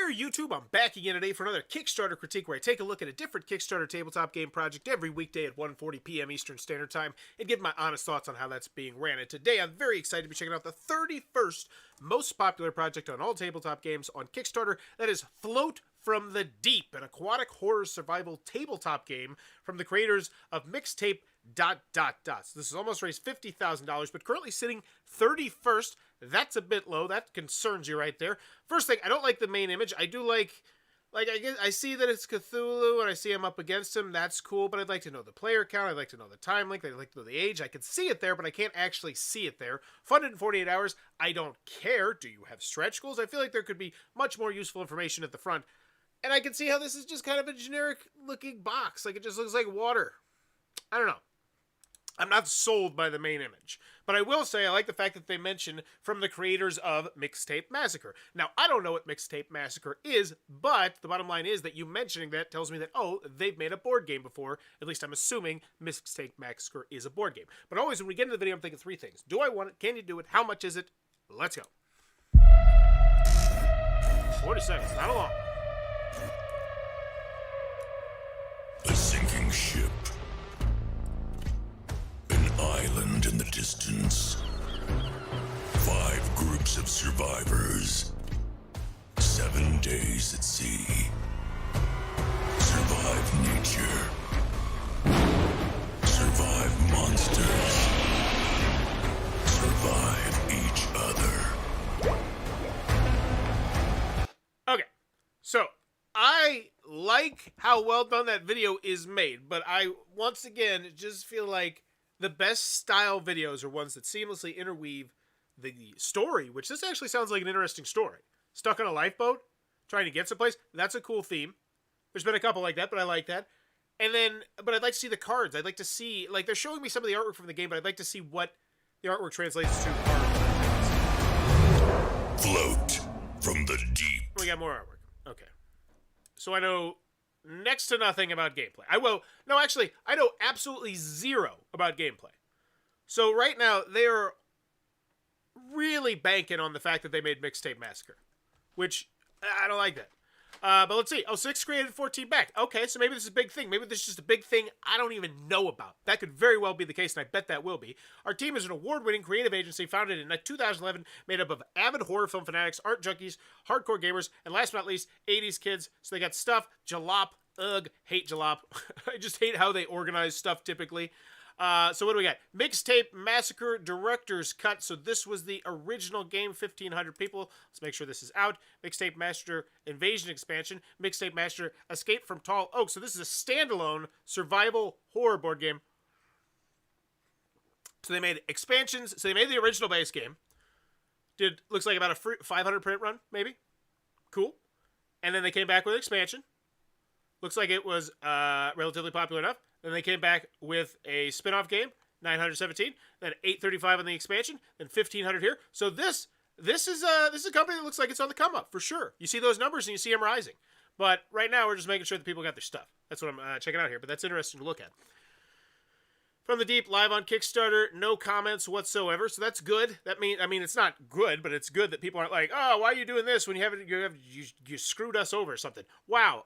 Dear YouTube, I'm back again today for another Kickstarter critique where I take a look at a different Kickstarter tabletop game project every weekday at 1:40 p.m. Eastern Standard Time and give my honest thoughts on how that's being ran. And today I'm very excited to be checking out the 31st most popular project on all tabletop games on Kickstarter. That is Float from the Deep, an aquatic horror survival tabletop game from the creators of Mixtape ... So this has almost raised $50,000, but currently sitting 31st. That's a bit low. That concerns you right there. First thing, I don't like the main image. I do like I guess I see that it's Cthulhu and I see him up against him. That's cool, but I'd like to know the player count. I'd like to know the time length. I'd like to know the age. I can see it there, but I can't actually see it there. Funded in 48 hours. I don't care. Do you have stretch goals? I feel like there could be much more useful information at the front. And I can see how this is just kind of a generic looking box. Like it just looks like water. I don't know. I'm not sold by the main image, but I will say I like the fact that they mention from the creators of Mixtape Massacre. Now, I don't know what Mixtape Massacre is, but the bottom line is that you mentioning that tells me that, oh, they've made a board game before. At least I'm assuming Mixtape Massacre is a board game. But always when we get into the video, I'm thinking three things. Do I want it? Can you do it? How much is it? Let's go. 40 seconds, not a long. A sinking ship. Island in the distance. 5 groups of survivors. 7 days at sea. Survive nature. Survive monsters. Survive each other. Okay, so I like how well done that video is made, but I, once again, just feel like the best style videos are ones that seamlessly interweave the story, which this actually sounds like an interesting story. Stuck on a lifeboat, trying to get someplace. That's a cool theme. There's been a couple like that, but I like that. And then, but I'd like to see the cards. I'd like to see, like, they're showing me some of the artwork from the game, but I'd like to see what the artwork translates to. Float from the deep. We got more artwork. Okay. So I know next to nothing about gameplay. I know absolutely zero about gameplay. So right now, they're really banking on the fact that they made Mixtape Massacre, which I don't like that. But let's see. Oh, 6 created, 14 back. Okay, so maybe this is a big thing. Maybe this is just a big thing I don't even know about. That could very well be the case, and I bet that will be. Our team is an award-winning creative agency founded in 2011, made up of avid horror film fanatics, art junkies, hardcore gamers, and last but not least, 80s kids. So they got stuff, jalop. Ugh, hate jalop. I just hate how they organize stuff typically. So what do we got? Mixtape Massacre Director's Cut. So this was the original game, 1,500 people. Let's make sure this is out. Mixtape Master Invasion Expansion. Mixtape Master Escape from Tall Oak. So this is a standalone survival horror board game. So they made expansions. So they made the original base game. Looks like about a 500 print run, maybe. Cool. And then they came back with an expansion. Looks like it was relatively popular enough. Then they came back with a spin-off game, 917, then 835 on the expansion, then 1500 here. So this is a company that looks like it's on the come up for sure. You see those numbers and you see them rising. But right now we're just making sure that people got their stuff. That's what I'm checking out here. But that's interesting to look at. From the Deep, live on Kickstarter, no comments whatsoever. So that's good. I mean, it's not good, but it's good that people aren't like, oh, why are you doing this when you screwed us over or something. Wow.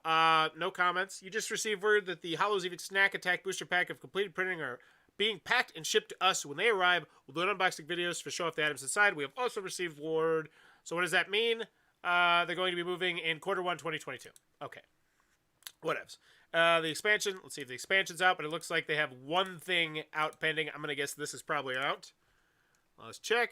No comments. You just received word that the Hollows Eve Snack Attack Booster Pack of completed printing are being packed and shipped to us. When they arrive, we'll do unboxing videos to show off the items inside. We have also received word. So what does that mean? They're going to be moving in Q1 2022. Okay. Whatevs. The expansion, let's see if the expansion's out, but it looks like they have one thing out pending. I'm going to guess this is probably out. Let's check.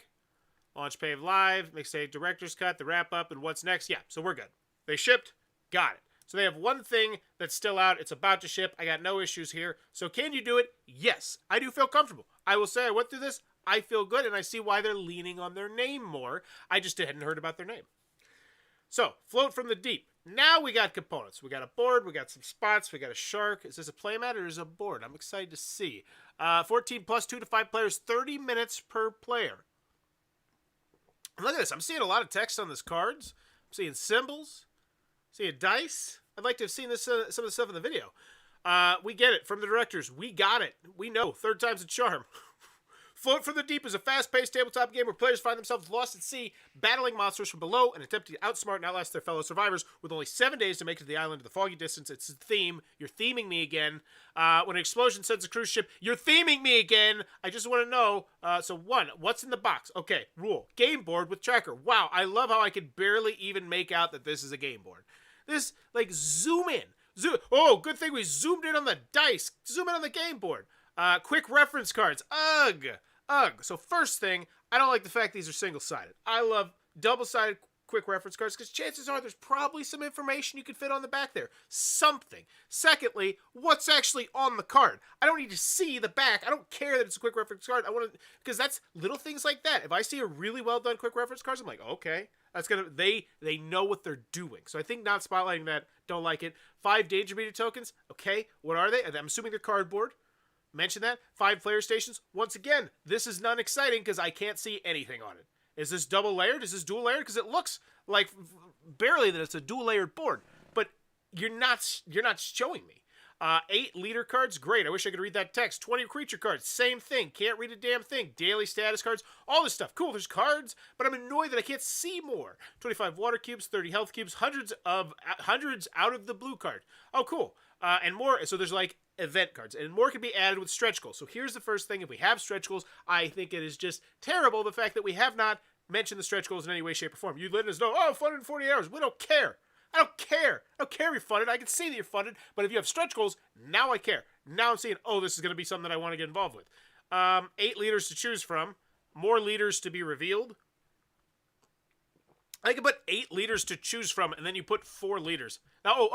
Launch Pave Live, Mixtape Director's Cut, the wrap-up, and what's next. Yeah, so we're good. They shipped. Got it. So they have one thing that's still out. It's about to ship. I got no issues here. So can you do it? Yes. I do feel comfortable. I will say I went through this. I feel good, and I see why they're leaning on their name more. I just hadn't heard about their name. So, Float from the Deep. Now we got components. We got a board, we got some spots, we got a shark. Is this a playmat or is it a board? I'm excited to see. 14 plus 2 to 5 players, 30 minutes per player. And look at this. I'm seeing a lot of text on these cards. I'm seeing symbols. Seeing dice. I'd like to have seen this some of the stuff in the video. We get it from the directors. We got it. We know. Third time's a charm. Float from the Deep is a fast-paced tabletop game where players find themselves lost at sea, battling monsters from below and attempting to outsmart and outlast their fellow survivors with only 7 days to make it to the island of the foggy distance. It's the theme. You're theming me again. When an explosion sends a cruise ship, you're theming me again. I just want to know. So 1, what's in the box? Okay, rule. Game board with tracker. Wow, I love how I can barely even make out that this is a game board. This, like, zoom in. Oh, good thing we zoomed in on the dice. Zoom in on the game board. Quick reference cards. Ugh. So first thing, I don't like the fact these are single-sided. I love double-sided quick reference cards because chances are there's probably some information you can fit on the back there. Something. Secondly, what's actually on the card? I don't need to see the back. I don't care that it's a quick reference card. I want to, because that's little things like that. If I see a really well-done quick reference card, I'm like, okay. That's gonna they know what they're doing. So I think not spotlighting that, don't like it. 5 danger meter tokens. Okay, what are they? I'm assuming they're cardboard. Mention that. 5 player stations. Once again, this is not exciting because I can't see anything on it. Is this double layered? Is this dual layered? Because it looks like barely that it's a dual layered board, but you're not showing me. 8 leader cards, great. I wish I could read that text. 20 creature cards, same thing. Can't read a damn thing. Daily status cards, all this stuff. Cool, there's cards, but I'm annoyed that I can't see more. 25 water cubes, 30 health cubes, hundreds out of the blue card. Oh, cool. And more, so there's like event cards, and more can be added with stretch goals. So here's the first thing. If we have stretch goals, I think it is just terrible the fact that we have not mentioned the stretch goals in any way, shape, or form. You let us know, oh, funded in 40 hours. We don't care. I don't care. I don't care if you're funded. I can see that you're funded. But if you have stretch goals, now I care. Now I'm seeing, oh, this is going to be something that I want to get involved with. 8 leaders to choose from. More leaders to be revealed. I can put 8 leaders to choose from, and then you put 4 leaders. Now,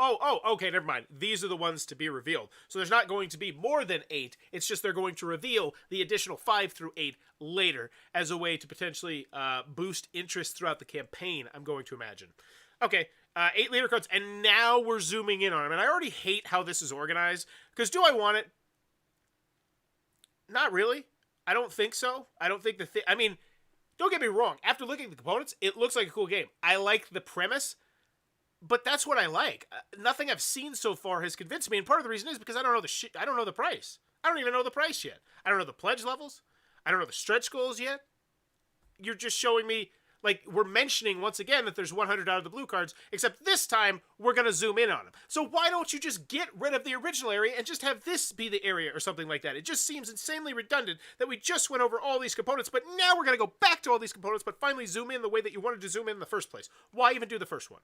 okay, never mind. These are the ones to be revealed. So there's not going to be more than 8. It's just they're going to reveal the additional 5 through 8 later as a way to potentially boost interest throughout the campaign, I'm going to imagine. Okay, 8 leader cards, and now we're zooming in on them. And I already hate how this is organized, because do I want it? Not really. I don't think so. I don't think I mean, don't get me wrong. After looking at the components, it looks like a cool game. I like the premise, but that's what I like. Nothing I've seen so far has convinced me, and part of the reason is because I don't know I don't know the price. I don't even know the price yet. I don't know the pledge levels. I don't know the stretch goals yet. You're just showing me, like, we're mentioning once again that there's 100 out of the blue cards, except this time we're going to zoom in on them. So why don't you just get rid of the original area and just have this be the area or something like that? It just seems insanely redundant that we just went over all these components, but now we're going to go back to all these components, but finally zoom in the way that you wanted to zoom in the first place. Why even do the first one?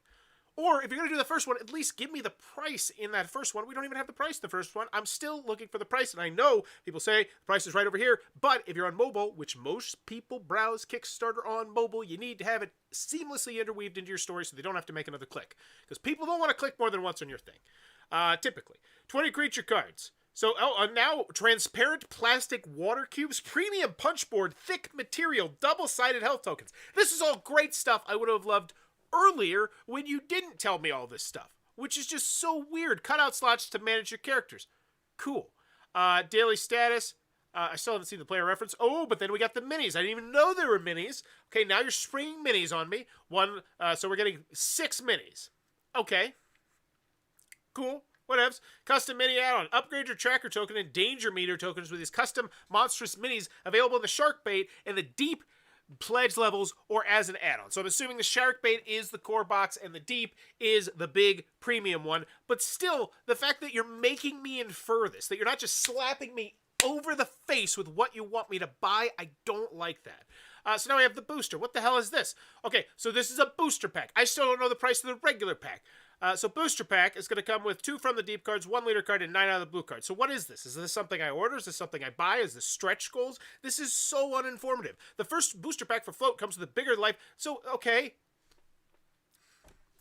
Or if you're going to do the first one, at least give me the price in that first one. We don't even have the price in the first one. I'm still looking for the price, and I know people say the price is right over here, but if you're on mobile, which most people browse Kickstarter on mobile, you need to have it seamlessly interweaved into your story so they don't have to make another click. Because people don't want to click more than once on your thing. Typically. 20 creature cards. So now, transparent plastic water cubes, premium punch board, thick material, double-sided health tokens. This is all great stuff I would have loved earlier when you didn't tell me all this stuff, which is just so weird. Cutout slots to manage your characters. Cool. Daily status. I still haven't seen the player reference. Oh, but then we got the minis. I didn't even know there were minis. Okay, now you're springing minis on me. So we're getting 6 minis. Okay. Cool. Whatevs. Custom mini add-on. Upgrade your tracker token and danger meter tokens with these custom monstrous minis available in the shark bait and the deep pledge levels or as an add-on. So I'm assuming the shark bait is the core box and the deep is the big premium one. But still, the fact that you're making me infer this, that you're not just slapping me over the face with what you want me to buy, I don't like that. So now we have the booster. What the hell is this? Okay, so this is a booster pack. I still don't know the price of the regular pack. So booster pack is going to come with 2 from the deep cards, 1 leader card, and 9 out of the blue cards. So what is this? Is this something I order? Is this something I buy? Is this stretch goals? This is so uninformative. The first booster pack for Float comes with a bigger life. So, okay.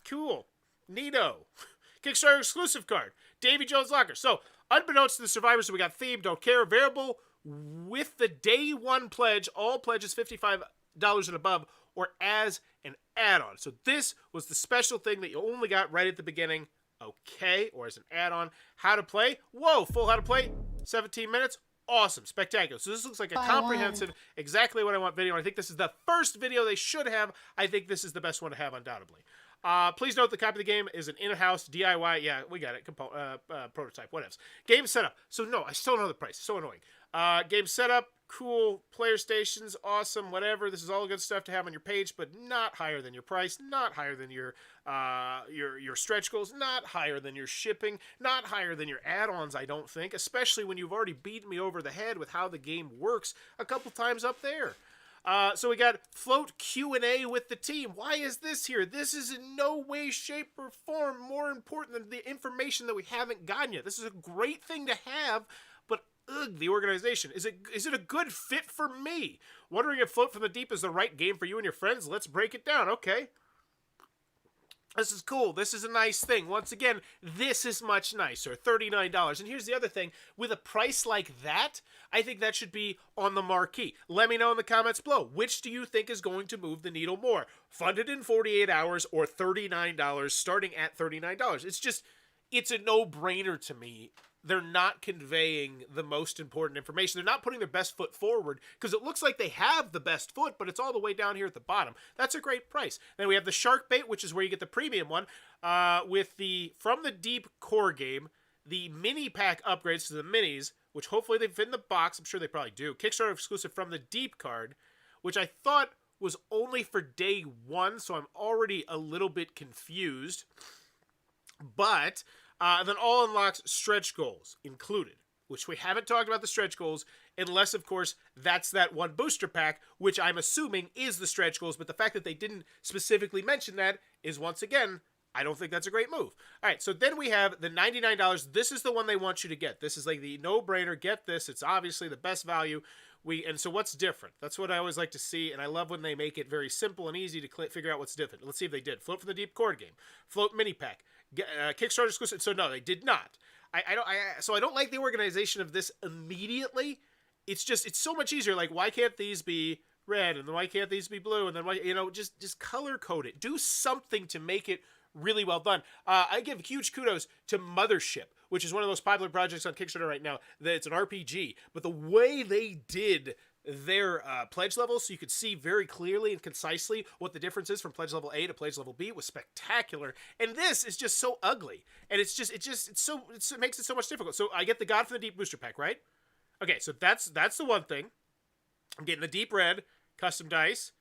Cool. Neato. Kickstarter exclusive card. Davy Jones Locker. So, unbeknownst to the survivors, so we got theme, don't care, variable with the day 1 pledge. All pledges $55 and above, or as an add-on. So this was the special thing that you only got right at the beginning. Okay, or as an add-on. How to play? Whoa, full how to play? 17 minutes? Awesome, spectacular. So this looks like a comprehensive, exactly what I want video. I think this is the first video they should have. I think this is the best one to have, undoubtedly. Please note the copy of the game is an in-house DIY. Yeah, we got it. Prototype. What else? Game setup. So no, I still don't know the price. So annoying. Game setup, cool. Player stations, awesome. Whatever. This is all good stuff to have on your page, but not higher than your price, not higher than your stretch goals, not higher than your shipping, not higher than your add-ons. I don't think, especially when you've already beaten me over the head with how the game works a couple times up there. So we got float Q&A with the team. Why is this here? This is in no way, shape, or form more important than the information that we haven't gotten yet. This is a great thing to have, but the organization. Is it a good fit for me? Wondering if Float from the Deep is the right game for you and your friends? Let's break it down. Okay. This is cool. This is a nice thing. Once again, this is much nicer. $39. And here's the other thing. With a price like that, I think that should be on the marquee. Let me know in the comments below. Which do you think is going to move the needle more? Funded in 48 hours or $39 starting at $39? It's a no-brainer to me. They're not conveying the most important information. They're not putting their best foot forward because it looks like they have the best foot, but it's all the way down here at the bottom. That's a great price. Then we have the Shark Bait, which is where you get the premium one, with the From the Deep core game, the mini pack upgrades to the minis, which hopefully they fit in the box. I'm sure they probably do. Kickstarter exclusive From the Deep card, which I thought was only for day one, so I'm already a little bit confused. But then all unlocks stretch goals included, which we haven't talked about the stretch goals unless, of course, that's that one booster pack, which I'm assuming is the stretch goals. But the fact that they didn't specifically mention that is, once again, I don't think that's a great move. All right, so then we have the $99. This is the one they want you to get. This is like the no-brainer. Get this. It's obviously the best value. And so what's different? That's what I always like to see, and I love when they make it very simple and easy to figure out what's different. Let's see if they did. Float from the Deep card game. Float mini pack. Kickstarter exclusive. So no, they did not. So I don't like the organization of this immediately. It's so much easier. Like, why can't these be red, and then why can't these be blue, and then why, just color code it. Do something to make it really well done. I give huge kudos to Mothership, which is one of the most popular projects on Kickstarter right now. It's an RPG, but the way they did their pledge levels, so you could see very clearly and concisely what the difference is from pledge level A to pledge level B, was spectacular. And this is just so ugly, and it makes it so much difficult. So I get the God from the Deep booster pack, right? Okay, so that's the one thing. I'm getting the deep red custom dice,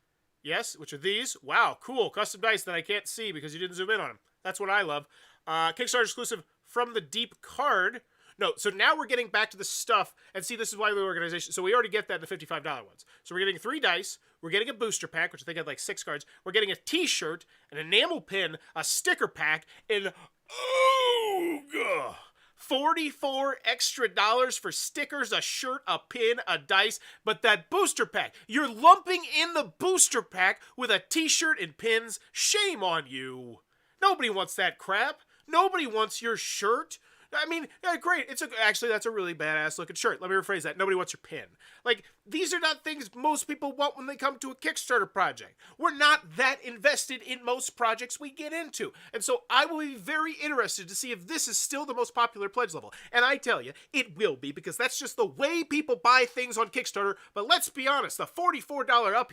yes, which are these. Wow, cool custom dice that I can't see because you didn't zoom in on them. That's what I love. Kickstarter exclusive From the Deep card. No, so now we're getting back to the stuff, and see, this is why the organization, so we already get that in the $55 ones. So we're getting 3 dice, we're getting a booster pack, which I think had like 6 cards, we're getting a t-shirt, an enamel pin, a sticker pack, and, oh, 44 extra dollars for stickers, a shirt, a pin, a dice, but that booster pack, you're lumping in the booster pack with a t-shirt and pins. Shame on you. Nobody wants that crap. Nobody wants your shirt. I mean, yeah, great. Actually, that's a really badass looking shirt. Let me rephrase that. Nobody wants your pin. Like, these are not things most people want when they come to a Kickstarter project. We're not that invested in most projects we get into. And so I will be very interested to see if this is still the most popular pledge level. And I tell you, it will be, because that's just the way people buy things on Kickstarter. But let's be honest, the $44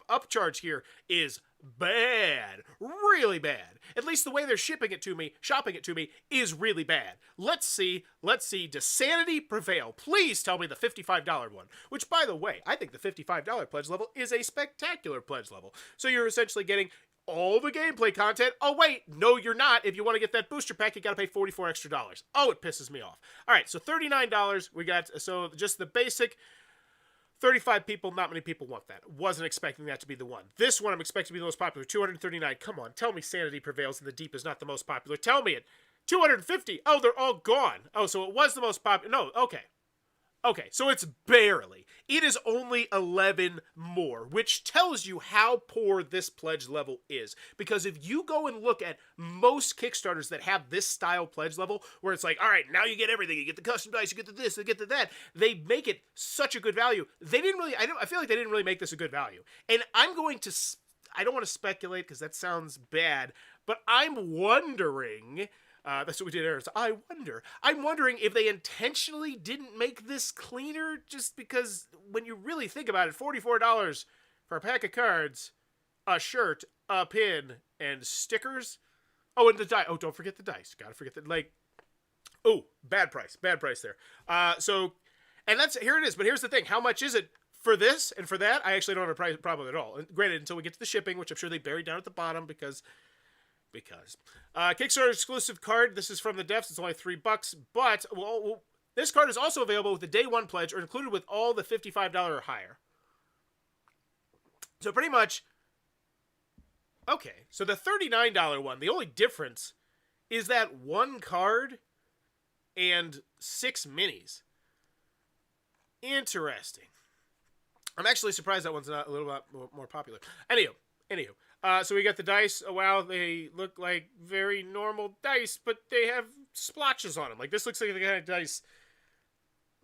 upcharge here is bad. Really bad. At least the way they're shopping it to me, is really bad. Let's see. Does sanity prevail? Please tell me the $55 one. Which, by the way, I think the $55 pledge level is a spectacular pledge level. So you're essentially getting all the gameplay content. Oh, wait. No, you're not. If you want to get that booster pack, you got to pay $44 extra. Oh, it pisses me off. All right, so $39 we got. So just the basic. 35 people, not many people want that. Wasn't expecting that to be the one. This one I'm expecting to be the most popular. 239. Come on, tell me sanity prevails and the deep is not the most popular. Tell me it. 250. Oh, they're all gone. Oh, so it was the most popular. No, okay. Okay, so it's barely. It is only 11 more, which tells you how poor this pledge level is. Because if you go and look at most Kickstarters that have this style pledge level, where it's like, all right, now you get everything. You get the custom dice, you get the this, you get the that. They make it such a good value. They didn't really, I feel like they didn't really make this a good value. And I'm going to, I don't want to speculate because that sounds bad, but I'm wondering... that's what we did there. So I'm wondering if they intentionally didn't make this cleaner, just because when you really think about it, $44 for a pack of cards, a shirt, a pin, and stickers. Oh, and the dice. Oh, don't forget the dice. Gotta forget that. Like, oh, bad price there. And here it is. But here's the thing. How much is it for this and for that? I actually don't have a price problem at all. Granted, until we get to the shipping, which I'm sure they buried down at the bottom because Kickstarter exclusive card. This is from the devs. It's only $3, but this card is also available with the day one pledge or included with all the $55 or higher. So pretty much, okay. So the $39 one, the only difference is that one card and 6 minis. Interesting. I'm actually surprised that one's not a little bit more popular. Anywho. So we got the dice. Oh, wow, they look like very normal dice, but they have splotches on them. Like, this looks like the kind of dice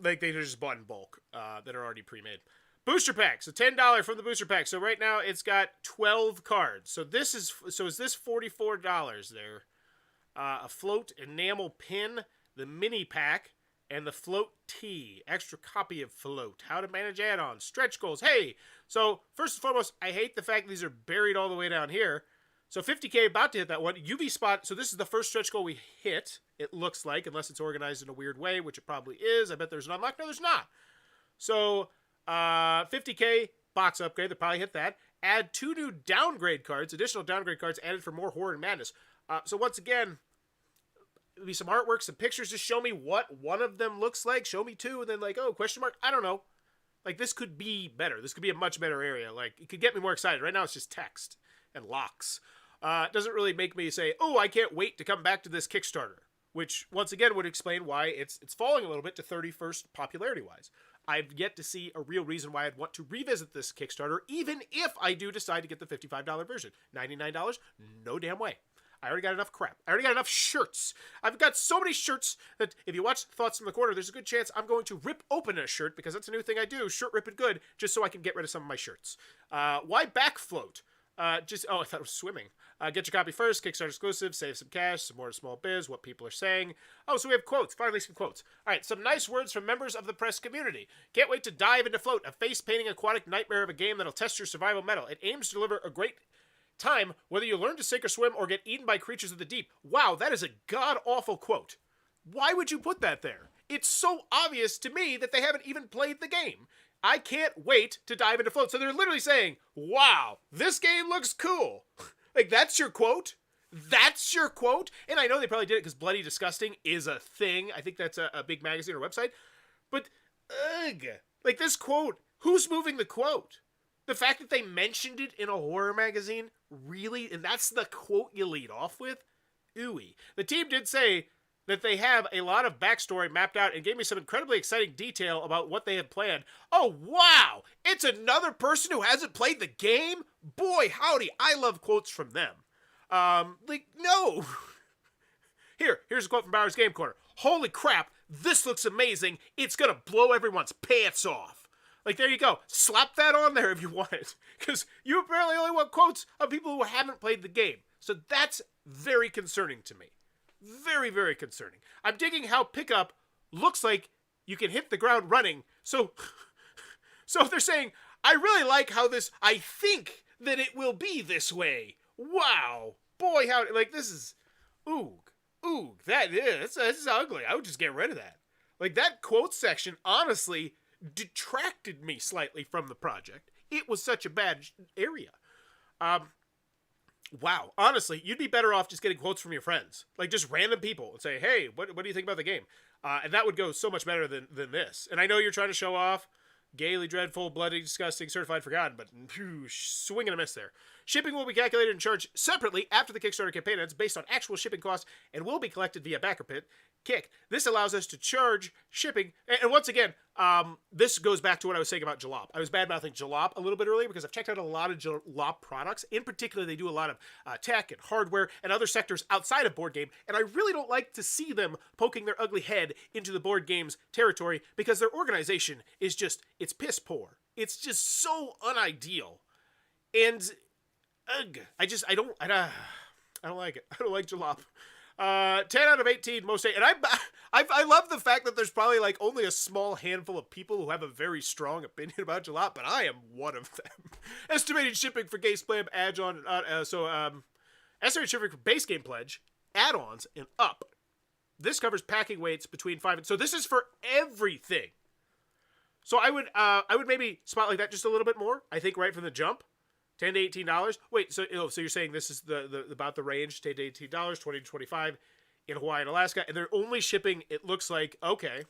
like they just bought in bulk that are already pre-made. Booster pack. So $10 from the booster pack. So right now it's got 12 cards. So is this $44 there? A float enamel pin, the mini pack, and the float tee. Extra copy of float. How to manage add-ons. Stretch goals. Hey! So, first and foremost, I hate the fact these are buried all the way down here. So, 50K about to hit that one. UV spot. So, this is the first stretch goal we hit, it looks like, unless it's organized in a weird way, which it probably is. I bet there's an unlock. No, there's not. So, 50K box upgrade. They'll probably hit that. Add 2 new downgrade cards. Additional downgrade cards added for more horror and madness. So, once again, there'll be some artwork, some pictures. Just show me what one of them looks like. Show me 2, and then like, oh, question mark. I don't know. Like, this could be better. This could be a much better area. Like, it could get me more excited. Right now, it's just text and locks. It doesn't really make me say, oh, I can't wait to come back to this Kickstarter. Which, once again, would explain why it's falling a little bit to 31st popularity-wise. I've yet to see a real reason why I'd want to revisit this Kickstarter, even if I do decide to get the $55 version. $99? No damn way. I already got enough crap. I already got enough shirts. I've got so many shirts that if you watch Thoughts in the Corner, there's a good chance I'm going to rip open a shirt because that's a new thing I do, shirt ripping good, just so I can get rid of some of my shirts. Why back float? I thought it was swimming. Get your copy first, Kickstarter exclusive, save some cash, some more small biz, what people are saying. Oh, so we have quotes. Finally, some quotes. All right, some nice words from members of the press community. Can't wait to dive into Float, a face-painting aquatic nightmare of a game that'll test your survival mettle. It aims to deliver a great time, whether you learn to sink or swim or get eaten by creatures of the deep. Wow, that is a god-awful quote. Why would you put that there? It's so obvious to me that they haven't even played the game. I can't wait to dive into Float. So they're literally saying, wow, this game looks cool. Like, that's your quote? That's your quote? And I know they probably did it because Bloody Disgusting is a thing. I think that's a big magazine or website. But, ugh. Like, this quote, who's moving the quote? The fact that they mentioned it in a horror magazine, really? And that's the quote you lead off with? Ooey. The team did say that they have a lot of backstory mapped out and gave me some incredibly exciting detail about what they have planned. Oh, wow! It's another person who hasn't played the game? Boy, howdy, I love quotes from them. No! Here's a quote from Bowers Game Corner. Holy crap, this looks amazing. It's gonna blow everyone's pants off. Like, there you go. Slap that on there if you want it. Because you apparently only want quotes of people who haven't played the game. So that's very concerning to me. Very, very concerning. I'm digging how pickup looks like you can hit the ground running. So if they're saying, I really like how I think that it will be this way. Wow. Boy, how, like, this is, this is ugly. I would just get rid of that. Like, that quote section, honestly, detracted me slightly from the project. It was such a bad area. Wow. Honestly, you'd be better off just getting quotes from your friends. Like, just random people and say, hey, what do you think about the game? And that would go so much better than this. And I know you're trying to show off gaily dreadful, bloody, disgusting, certified forgotten, but swing and a miss there. Shipping will be calculated and charged separately after the Kickstarter campaign ends based on actual shipping costs and will be collected via backer pit. Kick. This allows us to charge shipping. And once again, this goes back to what I was saying about Jalop. I was bad-mouthing Jalop a little bit earlier because I've checked out a lot of Jalop products. In particular, they do a lot of tech and hardware and other sectors outside of board game. And I really don't like to see them poking their ugly head into the board game's territory because their organization is just, it's piss poor. It's just so unideal. And, I don't like it. I don't like Jalop. 10 out of 18 most, and I love the fact that there's probably like only a small handful of people who have a very strong opinion about Jalop, but I am one of them. Estimated shipping for Game Slam add-on, estimated shipping for base game pledge, add-ons, and up. This covers packing weights between 5 and, so this is for everything. So I would maybe spotlight that just a little bit more. I think right from the jump, $10 to $18. Wait, so you're saying this is the about the range, $10 to $18, $20 to $25 in Hawaii and Alaska, and they're only shipping, it looks like, okay,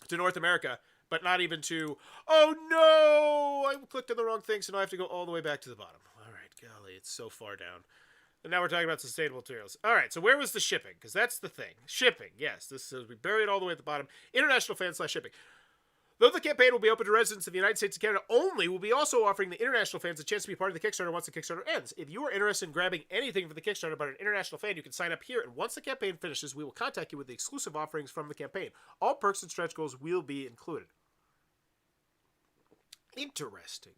to North America, but not even to, oh no, I clicked on the wrong thing, so now I have to go all the way back to the bottom. All right, golly, it's so far down. And now we're talking about sustainable materials. All right, so where was the shipping? Because that's the thing. Shipping, yes. This says we bury it all the way at the bottom. International fan/shipping. Though the campaign will be open to residents of the United States and Canada only, we'll be also offering the international fans a chance to be part of the Kickstarter once the Kickstarter ends. If you are interested in grabbing anything for the Kickstarter but an international fan, you can sign up here, and once the campaign finishes, we will contact you with the exclusive offerings from the campaign. All perks and stretch goals will be included. Interesting.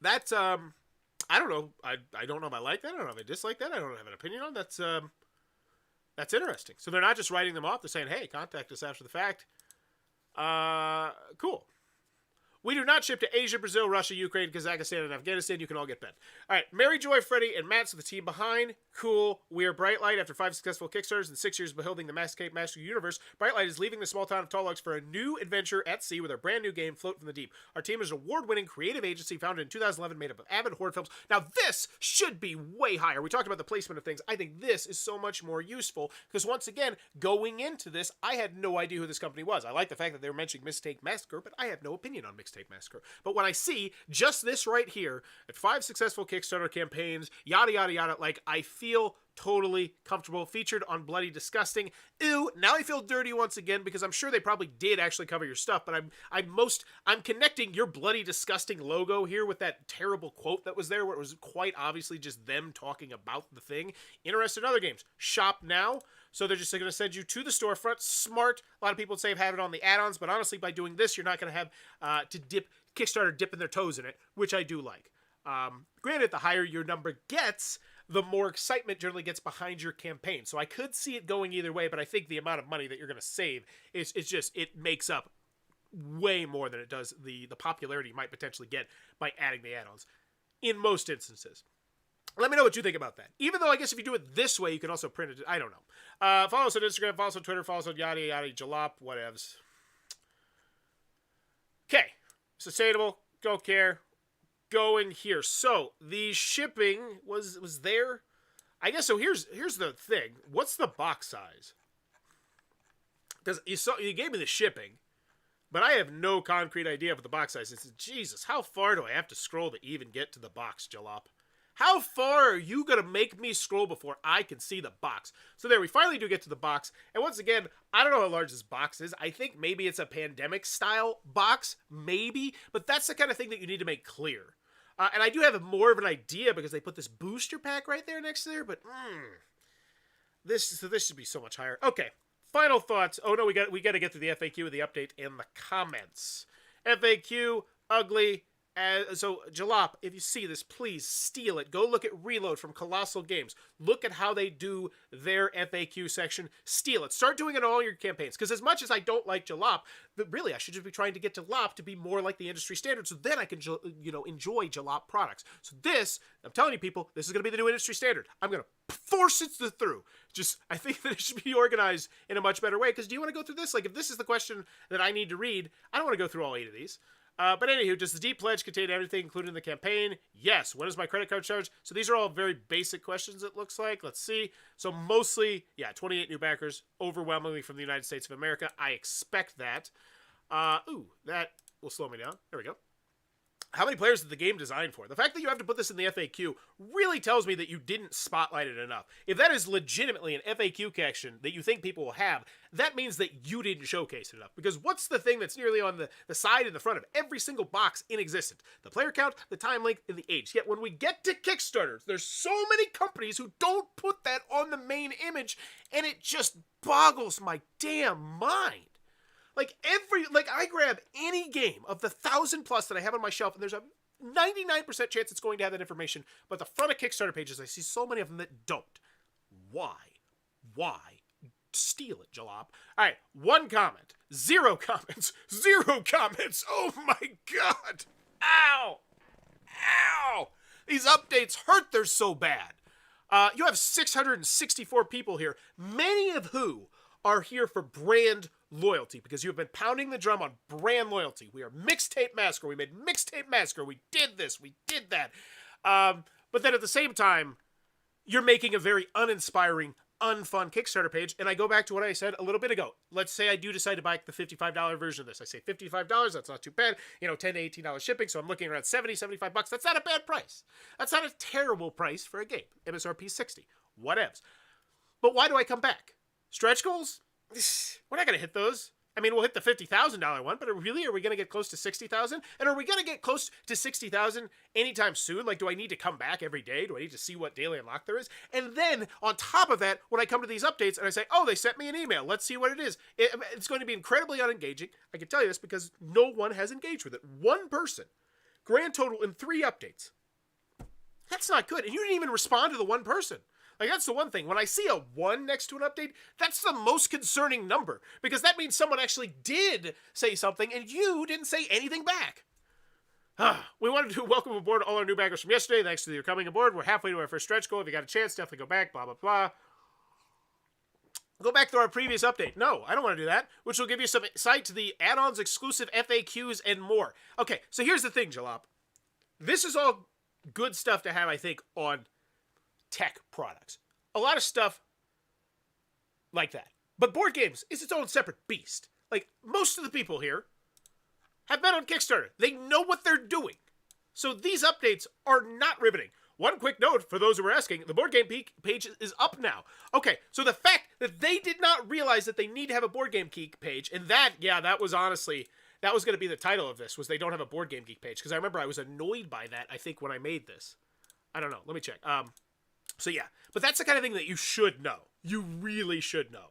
That's, I don't know. I don't know if I like that. I don't know if I dislike that. I don't have an opinion on that. That's interesting. So they're not just writing them off. They're saying, hey, contact us after the fact. Cool. We do not ship to Asia, Brazil, Russia, Ukraine, Kazakhstan, and Afghanistan. You can all get bent. All right. Mary Joy, Freddie, and Matt's the team behind. Cool. We are Brightlight. After 5 successful Kickstarters and 6 years building the Masscape Master Universe, Brightlight is leaving the small town of Tall Oaks for a new adventure at sea with our brand new game, Float from the Deep. Our team is an award-winning creative agency founded in 2011 made up of avid horror films. Now, this should be way higher. We talked about the placement of things. I think this is so much more useful because, once again, going into this, I had no idea who this company was. I like the fact that they were mentioning Mixtape Massacre, but I have no opinion on Mixtape Massacre. But when I see just this right here, at 5 successful Kickstarter campaigns, yada, yada, yada, like, I feel totally comfortable. Featured on Bloody Disgusting. Ew, now I feel dirty once again because I'm sure they probably did actually cover your stuff, but I'm connecting your Bloody Disgusting logo here with that terrible quote that was there where it was quite obviously just them talking about the thing. Interested in other games? Shop now. So they're just going to send you to the storefront. Smart. A lot of people say have it on the add-ons, but honestly, by doing this, you're not going to have Kickstarter dipping their toes in it, which I do like. Granted, the higher your number gets, the more excitement generally gets behind your campaign. So I could see it going either way, but I think the amount of money that you're going to save is just, it makes up way more than it does the popularity you might potentially get by adding the add-ons in most instances. Let me know what you think about that. Even though I guess if you do it this way, you can also print it. I don't know. Follow us on Instagram, follow us on Twitter, follow us on yada yada, jalop, whatevs. Okay. Sustainable. Don't care. Going here. So the shipping was there. I guess so. Here's the thing. What's the box size? Because you gave me the shipping, but I have no concrete idea of the box size. It's Jesus. How far do I have to scroll to even get to the box, Jalop? How far are you going to make me scroll before I can see the box? So there, we finally do get to the box. And once again, I don't know how large this box is. I think maybe it's a pandemic-style box, maybe. But that's the kind of thing that you need to make clear. And I do have more of an idea because they put this booster pack right there next to there. But this should be so much higher. Okay, final thoughts. Oh, no, we got to get to the FAQ with the update and the comments. FAQ, ugly. So, Jalop, if you see this, please steal it. Go look at Reload from Colossal Games. Look at how they do their FAQ section. Steal it. Start doing it on all your campaigns. Because as much as I don't like Jalop, but really, I should just be trying to get Jalop to be more like the industry standard, so then I can, enjoy Jalop products. So this, I'm telling you people, this is going to be the new industry standard. I'm going to force it through. I think that it should be organized in a much better way. Because do you want to go through this? Like, if this is the question that I need to read, I don't want to go through all 8 of these. But anywho, does the Deep Pledge contain everything included in the campaign? Yes. When is my credit card charged? So these are all very basic questions, it looks like. Let's see. So mostly, 28 new backers, overwhelmingly from the United States of America. I expect that. That will slow me down. There we go. How many players is the game designed for? The fact that you have to put this in the FAQ really tells me that you didn't spotlight it enough. If that is legitimately an FAQ question that you think people will have, that means that you didn't showcase it enough. Because what's the thing that's nearly on the side and the front of every single box in existence? The player count, the time length, and the age. Yet when we get to Kickstarters, there's so many companies who don't put that on the main image, and it just boggles my damn mind. I grab any game of the 1,000+ that I have on my shelf, and there's a 99% chance it's going to have that information, but the front of Kickstarter pages, I see so many of them that don't. Why? Steal it, Jalop. All right, 1 comment. 0 comments. 0 comments. Oh my God. Ow. These updates hurt. They're so bad. You have 664 people here, many of who are here for brand loyalty, because you have been pounding the drum on brand loyalty. We are Mixtape Massacre. We made Mixtape Massacre. We did this. We did that. But then at the same time, you're making a very uninspiring, unfun Kickstarter page. And I go back to what I said a little bit ago. Let's say I do decide to buy the $55 version of this. I say $55. That's not too bad. You know, $10 to $18 shipping. So I'm looking around $70-$75. That's not a bad price. That's not a terrible price for a game. MSRP 60. Whatevs. But why do I come back? Stretch goals? We're not going to hit those. I mean, we'll hit the $50,000 one, but really, are we going to get close to $60,000? And are we going to get close to $60,000 anytime soon? Like, do I need to come back every day? Do I need to see what daily unlock there is? And then, on top of that, when I come to these updates and I say, oh, they sent me an email, let's see what it is. It's going to be incredibly unengaging. I can tell you this because no one has engaged with it. One person. Grand total in 3 updates. That's not good. And you didn't even respond to the one person. Like, that's the one thing. When I see a 1 next to an update, that's the most concerning number. Because that means someone actually did say something, and you didn't say anything back. We wanted to welcome aboard all our new backers from yesterday. Thanks to your coming aboard. We're halfway to our first stretch goal. If you got a chance, definitely go back, blah, blah, blah. Go back to our previous update. No, I don't want to do that. Which will give you some insight to the add-ons, exclusive FAQs, and more. Okay, so here's the thing, Jalop. This is all good stuff to have, I think, on tech products. A lot of stuff like that. But board games is its own separate beast. Like, most of the people here have been on Kickstarter. They know what they're doing. So these updates are not riveting. One quick note for those who are asking, the Board Game Geek page is up now. Okay, so the fact that they did not realize that they need to have a Board Game Geek page, and that was honestly, that was going to be the title of this, was they don't have a Board Game Geek page. Because I remember I was annoyed by that, I think, when I made this. I don't know. Let me check. So yeah, but that's the kind of thing that you should know. You really should know.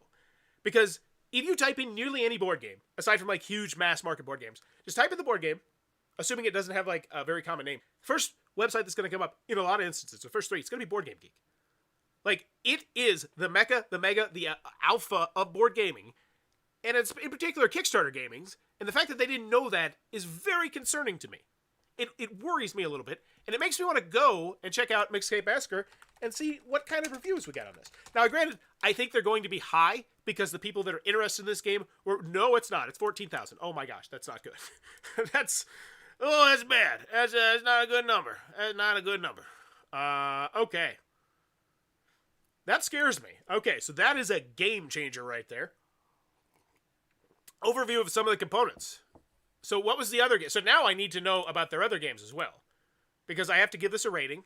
Because if you type in nearly any board game, aside from like huge mass market board games, just type in the board game, assuming it doesn't have like a very common name. First website that's going to come up in a lot of instances, the first 3, it's going to be Board Game Geek. Like, it is the mecca, the mega, the alpha of board gaming. And it's in particular Kickstarter gamings. And the fact that they didn't know that is very concerning to me. It worries me a little bit, and it makes me want to go and check out Mixtape Massacre and see what kind of reviews we got on this. Now, granted, I think they're going to be high because the people that are interested in this game were, no, it's not. It's 14,000. Oh my gosh, that's not good. that's bad. That's not a good number. That's not a good number. Okay. That scares me. Okay, so that is a game changer right there. Overview of some of the components. So what was the other game? So now I need to know about their other games as well. Because I have to give this a rating.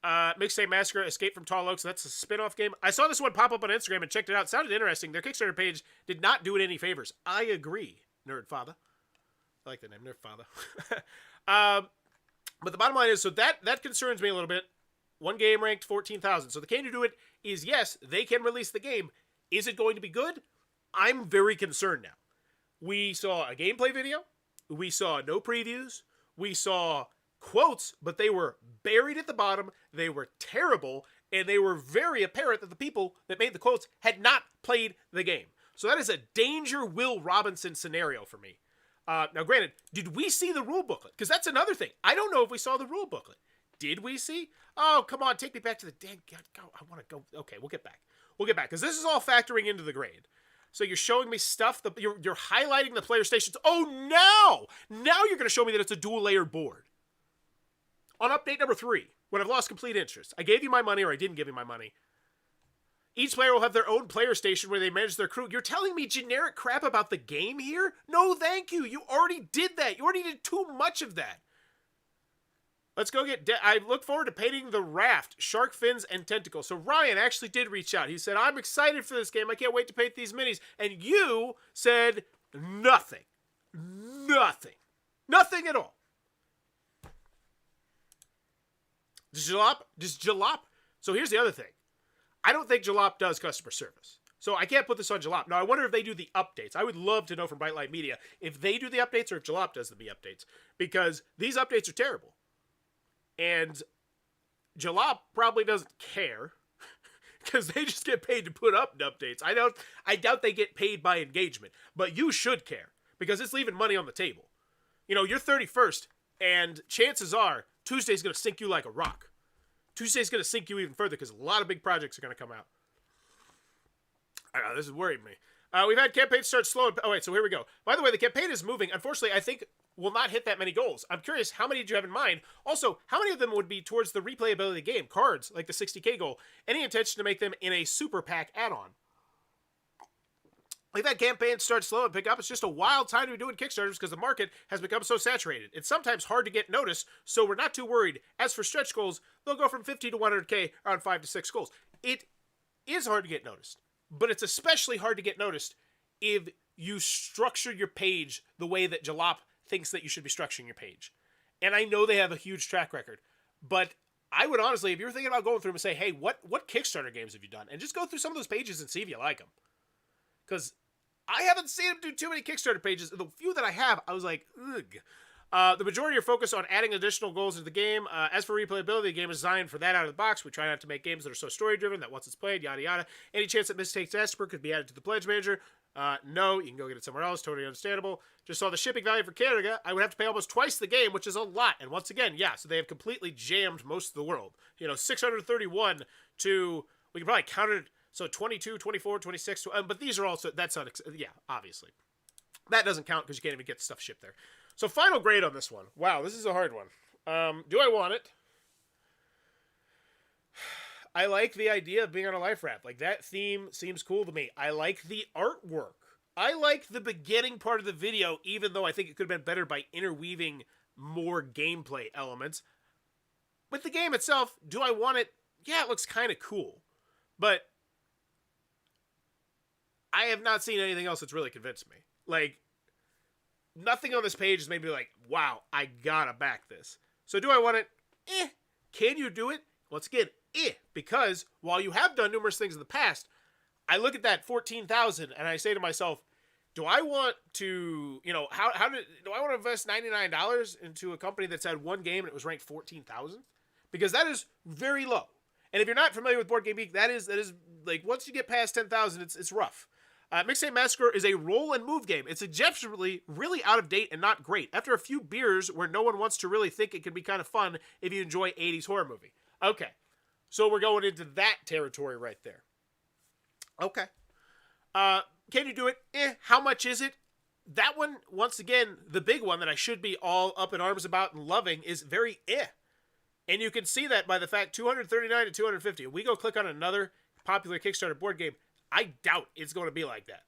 Mixtape Massacre, Escape from Tall Oaks. That's a spin-off game. I saw this one pop up on Instagram and checked it out. It sounded interesting. Their Kickstarter page did not do it any favors. I agree, Nerd Father. I like the name, Nerd Father. But the bottom line is, so that concerns me a little bit. One game ranked 14,000. So the can you do it is, yes, they can release the game. Is it going to be good? I'm very concerned now. We saw a gameplay video. We saw no previews. We saw quotes, but they were buried at the bottom. They were terrible, and they were very apparent that the people that made the quotes had not played the game. So that is a danger Will Robinson scenario for me. Now, granted, did we see the rule booklet? Because that's another thing. I don't know if we saw the rule booklet. Did we see? Oh, come on, take me back to the dang. Go. I want to go. Okay, we'll get back. We'll get back, because this is all factoring into the grade. So you're showing me stuff, you're highlighting the player stations. Oh, now you're going to show me that it's a dual-layered board. On update number 3, when I've lost complete interest, I gave you my money or I didn't give you my money. Each player will have their own player station where they manage their crew. You're telling me generic crap about the game here? No, thank you. You already did that. You already did too much of that. Let's go get... I look forward to painting the raft, shark fins, and tentacles. So Ryan actually did reach out. He said, I'm excited for this game. I can't wait to paint these minis. And you said nothing. Nothing. Nothing at all. Does Jalop? So here's the other thing. I don't think Jalop does customer service. So I can't put this on Jalop. Now, I wonder if they do the updates. I would love to know from Bright Light Media if they do the updates or if Jalop does the updates. Because these updates are terrible. And Jalop probably doesn't care because they just get paid to put up updates. I doubt they get paid by engagement, but you should care because it's leaving money on the table. You know, you're 31st, and chances are Tuesday's going to sink you like a rock. Tuesday's going to sink you even further because a lot of big projects are going to come out. I know, this is worrying me. We've had campaigns start slow. Oh, wait, so here we go. By the way, the campaign is moving. Unfortunately, I think will not hit that many goals. I'm curious, how many did you have in mind? Also, how many of them would be towards the replayability of the game? Cards, like the 60K goal. Any intention to make them in a super pack add-on? We've had campaigns start slow and pick up. It's just a wild time to be doing Kickstarters because the market has become so saturated. It's sometimes hard to get noticed, so we're not too worried. As for stretch goals, they'll go from 50 to 100K around 5 to 6 goals. It is hard to get noticed, but it's especially hard to get noticed if you structure your page the way that Jalop thinks that you should be structuring your page. And I know they have a huge track record, but I would honestly, if you're thinking about going through them and say, hey, what Kickstarter games have you done? And just go through some of those pages and see if you like them. Because I haven't seen them do too many Kickstarter pages. The few that I have, I was like, ugh. The majority are focused on adding additional goals into the game. As for replayability, the game is designed for that out of the box. We try not to make games that are so story-driven that once it's played, yada yada. Any chance that Mistakes Esper could be added to the Pledge Manager? No, you can go get it somewhere else. Totally understandable. Just saw the shipping value for Canada. I would have to pay almost twice the game, which is a lot. And once again, yeah, so they have completely jammed most of the world. 631 to, we can probably count it, so 22, 24, 26, but these are also, that's not, yeah, obviously. That doesn't count because you can't even get stuff shipped there. So final grade on this one. Wow, this is a hard one. Do I want it? I like the idea of being on a life raft. Like, that theme seems cool to me. I like the artwork. I like the beginning part of the video, even though I think it could have been better by interweaving more gameplay elements. With the game itself, do I want it? Yeah, it looks kind of cool. But I have not seen anything else that's really convinced me. Like, nothing on this page has made me like, wow, I gotta back this. So do I want it? Can you do it? Once again, because while you have done numerous things in the past, I look at that 14,000 and I say to myself, do I want to, do I want to invest $99 into a company that's had one game and it was ranked 14,000? Because that is very low. And if you're not familiar with Board Game Geek, that is like, once you get past 10,000, it's rough. Mixtape Massacre is a roll and move game. It's objectively really out of date and not great. After a few beers where no one wants to really think it can be kind of fun if you enjoy 80s horror movie. Okay. So we're going into that territory right there. Okay. Can you do it? How much is it? That one, once again, the big one that I should be all up in arms about and loving is very And you can see that by the fact 239 to 250. If we go click on another popular Kickstarter board game, I doubt it's going to be like that.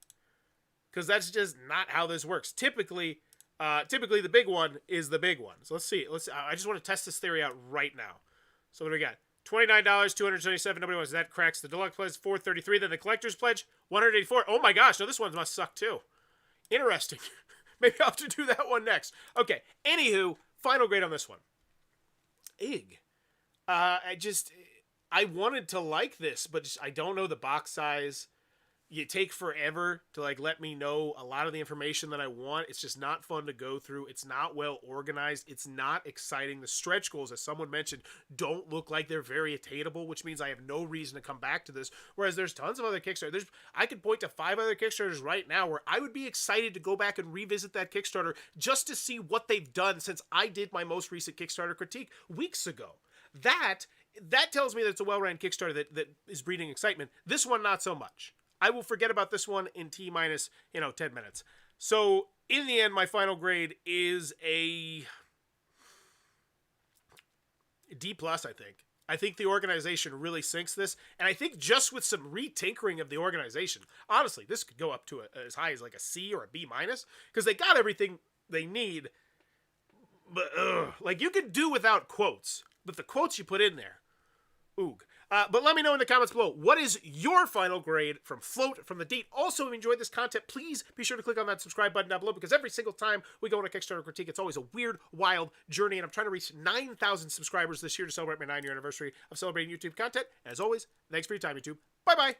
Because that's just not how this works. Typically the big one is the big one. So let's see. I just want to test this theory out right now. So what do we got? $29, $277. Nobody wants that. Cracks. The deluxe pledge, $433. Then the collector's pledge, $184. Oh my gosh. No, this one must suck too. Interesting. Maybe I'll have to do that one next. Okay. Anywho, final grade on this one. I wanted to like this, but I don't know the box size. You take forever to let me know a lot of the information that I want. It's just not fun to go through. It's not well organized. It's not exciting. The stretch goals, as someone mentioned, don't look like they're very attainable, which means I have no reason to come back to this. Whereas there's tons of other Kickstarters. I could point to 5 other Kickstarters right now where I would be excited to go back and revisit that Kickstarter just to see what they've done since I did my most recent Kickstarter critique weeks ago. That tells me that it's a well-run Kickstarter that is breeding excitement. This one, not so much. I will forget about this one in T-minus, 10 minutes. So, in the end, my final grade is a D+, I think. I think the organization really sinks this, and I think just with some retinkering of the organization, honestly, this could go up to as high as a C or a B-, because they got everything they need, but, you could do without quotes, but the quotes you put in there, oog. But let me know in the comments below, what is your final grade from Float, from the Deet? Also, if you enjoyed this content, please be sure to click on that subscribe button down below, because every single time we go on a Kickstarter critique, it's always a weird, wild journey, and I'm trying to reach 9,000 subscribers this year to celebrate my 9-year anniversary of celebrating YouTube content. And as always, thanks for your time, YouTube. Bye-bye!